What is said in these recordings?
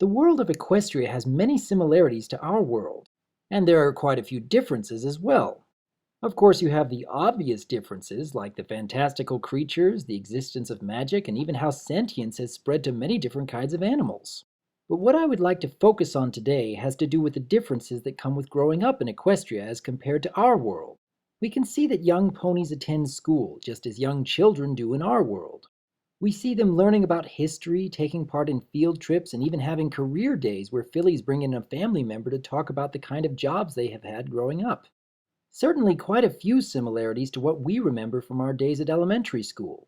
The world of Equestria has many similarities to our world, and there are quite a few differences as well. Of course, you have the obvious differences, like the fantastical creatures, the existence of magic, and even how sentience has spread to many different kinds of animals. But what I would like to focus on today has to do with the differences that come with growing up in Equestria as compared to our world. We can see that young ponies attend school just as young children do in our world. We see them learning about history, taking part in field trips, and even having career days where fillies bring in a family member to talk about the kind of jobs they have had growing up. Certainly quite a few similarities to what we remember from our days at elementary school.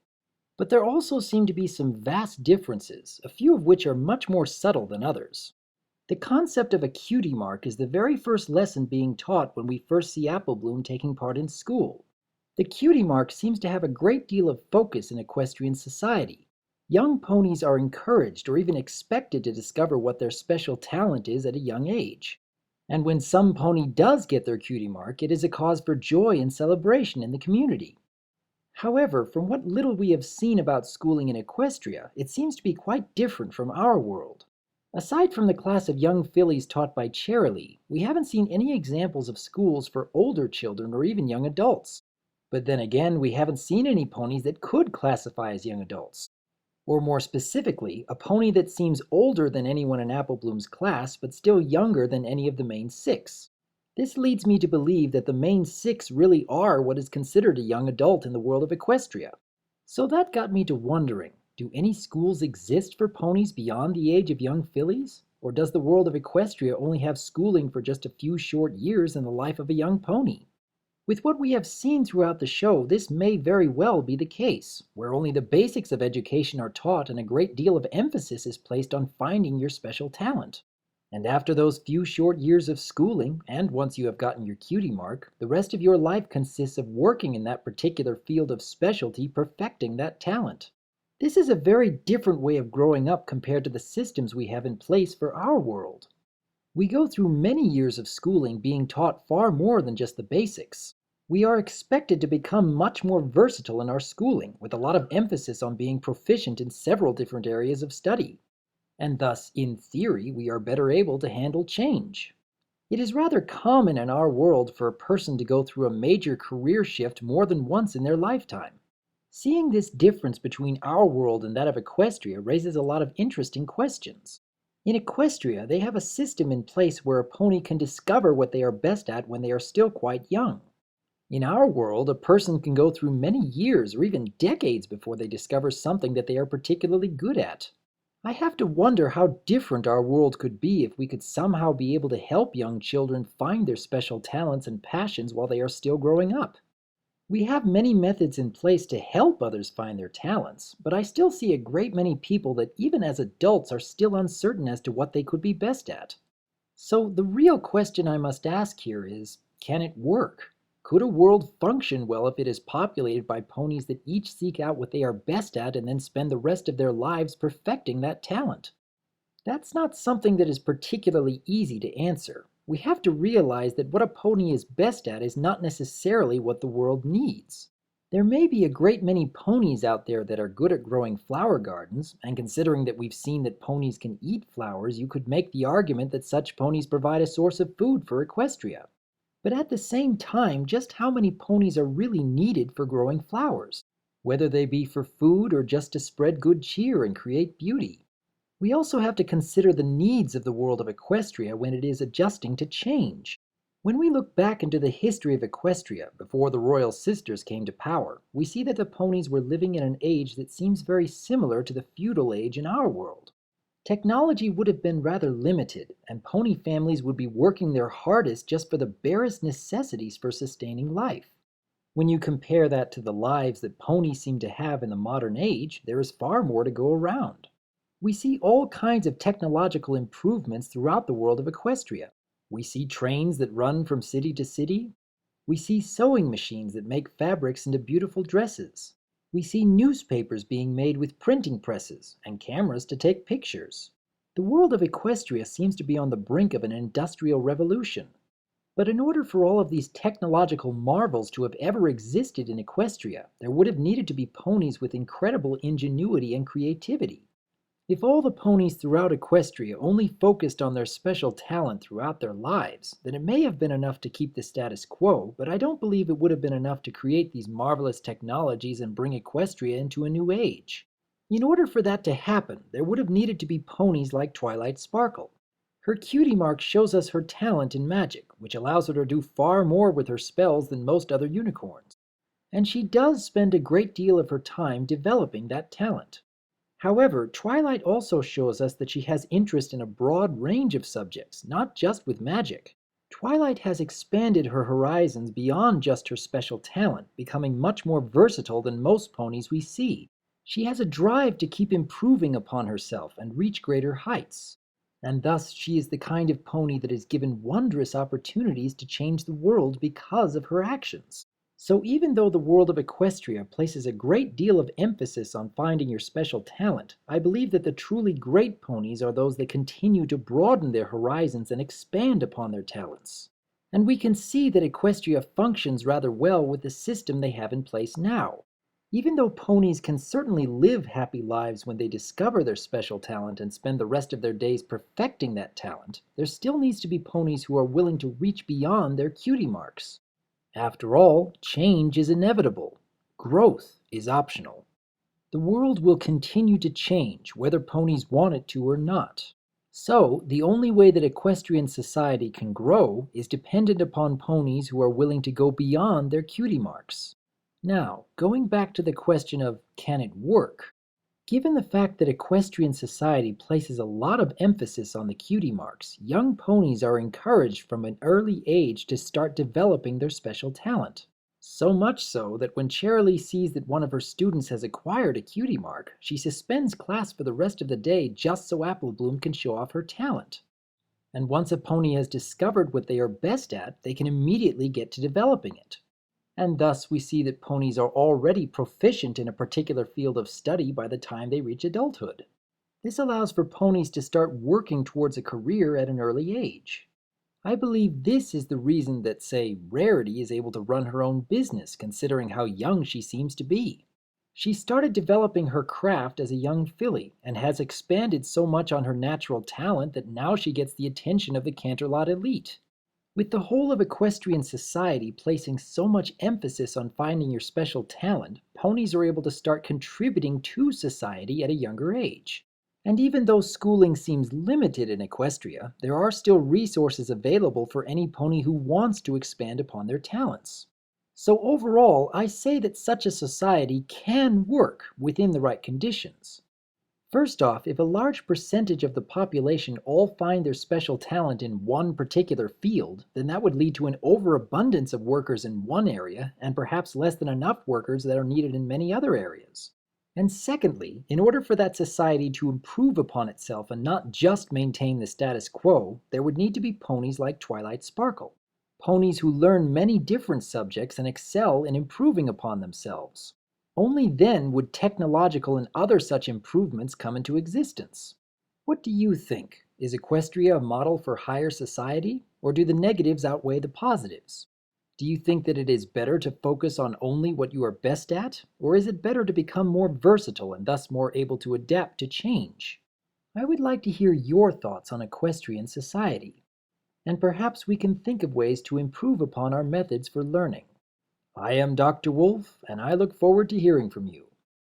But there also seem to be some vast differences, a few of which are much more subtle than others. The concept of a cutie mark is the very first lesson being taught when we first see Apple Bloom taking part in school. The cutie mark seems to have a great deal of focus in equestrian society. Young ponies are encouraged or even expected to discover what their special talent is at a young age. And when some pony does get their cutie mark, it is a cause for joy and celebration in the community. However, from what little we have seen about schooling in Equestria, it seems to be quite different from our world. Aside from the class of young fillies taught by Cherilee, we haven't seen any examples of schools for older children or even young adults. But then again, we haven't seen any ponies that could classify as young adults. Or more specifically, a pony that seems older than anyone in Apple Bloom's class, but still younger than any of the main six. This leads me to believe that the main six really are what is considered a young adult in the world of Equestria. So that got me to wondering, do any schools exist for ponies beyond the age of young fillies? Or does the world of Equestria only have schooling for just a few short years in the life of a young pony? With what we have seen throughout the show, this may very well be the case, where only the basics of education are taught and a great deal of emphasis is placed on finding your special talent. And after those few short years of schooling, and once you have gotten your cutie mark, the rest of your life consists of working in that particular field of specialty, perfecting that talent. This is a very different way of growing up compared to the systems we have in place for our world. We go through many years of schooling being taught far more than just the basics. We are expected to become much more versatile in our schooling, with a lot of emphasis on being proficient in several different areas of study. And thus, in theory, we are better able to handle change. It is rather common in our world for a person to go through a major career shift more than once in their lifetime. Seeing this difference between our world and that of Equestria raises a lot of interesting questions. In Equestria, they have a system in place where a pony can discover what they are best at when they are still quite young. In our world, a person can go through many years or even decades before they discover something that they are particularly good at. I have to wonder how different our world could be if we could somehow be able to help young children find their special talents and passions while they are still growing up. We have many methods in place to help others find their talents, but I still see a great many people that even as adults are still uncertain as to what they could be best at. So the real question I must ask here is, can it work? Could a world function well if it is populated by ponies that each seek out what they are best at and then spend the rest of their lives perfecting that talent? That's not something that is particularly easy to answer. We have to realize that what a pony is best at is not necessarily what the world needs. There may be a great many ponies out there that are good at growing flower gardens, and considering that we've seen that ponies can eat flowers, you could make the argument that such ponies provide a source of food for Equestria. But at the same time, just how many ponies are really needed for growing flowers, whether they be for food or just to spread good cheer and create beauty? We also have to consider the needs of the world of Equestria when it is adjusting to change. When we look back into the history of Equestria before the royal sisters came to power, we see that the ponies were living in an age that seems very similar to the feudal age in our world. Technology would have been rather limited, and pony families would be working their hardest just for the barest necessities for sustaining life. When you compare that to the lives that ponies seem to have in the modern age, there is far more to go around. We see all kinds of technological improvements throughout the world of Equestria. We see trains that run from city to city. We see sewing machines that make fabrics into beautiful dresses. We see newspapers being made with printing presses and cameras to take pictures. The world of Equestria seems to be on the brink of an industrial revolution. But in order for all of these technological marvels to have ever existed in Equestria, there would have needed to be ponies with incredible ingenuity and creativity. If all the ponies throughout Equestria only focused on their special talent throughout their lives, then it may have been enough to keep the status quo, but I don't believe it would have been enough to create these marvelous technologies and bring Equestria into a new age. In order for that to happen, there would have needed to be ponies like Twilight Sparkle. Her cutie mark shows us her talent in magic, which allows her to do far more with her spells than most other unicorns. And she does spend a great deal of her time developing that talent. However, Twilight also shows us that she has interest in a broad range of subjects, not just with magic. Twilight has expanded her horizons beyond just her special talent, becoming much more versatile than most ponies we see. She has a drive to keep improving upon herself and reach greater heights. And thus, she is the kind of pony that is given wondrous opportunities to change the world because of her actions. So even though the world of Equestria places a great deal of emphasis on finding your special talent, I believe that the truly great ponies are those that continue to broaden their horizons and expand upon their talents. And we can see that Equestria functions rather well with the system they have in place now. Even though ponies can certainly live happy lives when they discover their special talent and spend the rest of their days perfecting that talent, there still needs to be ponies who are willing to reach beyond their cutie marks. After all, change is inevitable. Growth is optional. The world will continue to change, whether ponies want it to or not. So, the only way that equestrian society can grow is dependent upon ponies who are willing to go beyond their cutie marks. Now, going back to the question of can it work? Given the fact that equestrian society places a lot of emphasis on the cutie marks, young ponies are encouraged from an early age to start developing their special talent. So much so that when Cherylee sees that one of her students has acquired a cutie mark, she suspends class for the rest of the day just so Applebloom can show off her talent. And once a pony has discovered what they are best at, they can immediately get to developing it. And thus we see that ponies are already proficient in a particular field of study by the time they reach adulthood. This allows for ponies to start working towards a career at an early age. I believe this is the reason that, say, Rarity is able to run her own business considering how young she seems to be. She started developing her craft as a young filly and has expanded so much on her natural talent that now she gets the attention of the Canterlot elite. With the whole of equestrian society placing so much emphasis on finding your special talent, ponies are able to start contributing to society at a younger age. And even though schooling seems limited in Equestria, there are still resources available for any pony who wants to expand upon their talents. So overall, I say that such a society can work within the right conditions. First off, if a large percentage of the population all find their special talent in one particular field, then that would lead to an overabundance of workers in one area and perhaps less than enough workers that are needed in many other areas. And secondly, in order for that society to improve upon itself and not just maintain the status quo, there would need to be ponies like Twilight Sparkle. Ponies who learn many different subjects and excel in improving upon themselves. Only then would technological and other such improvements come into existence. What do you think? Is Equestria a model for higher society, or do the negatives outweigh the positives? Do you think that it is better to focus on only what you are best at, or is it better to become more versatile and thus more able to adapt to change? I would like to hear your thoughts on equestrian society, and perhaps we can think of ways to improve upon our methods for learning. I am Dr. Wolf, and I look forward to hearing from you.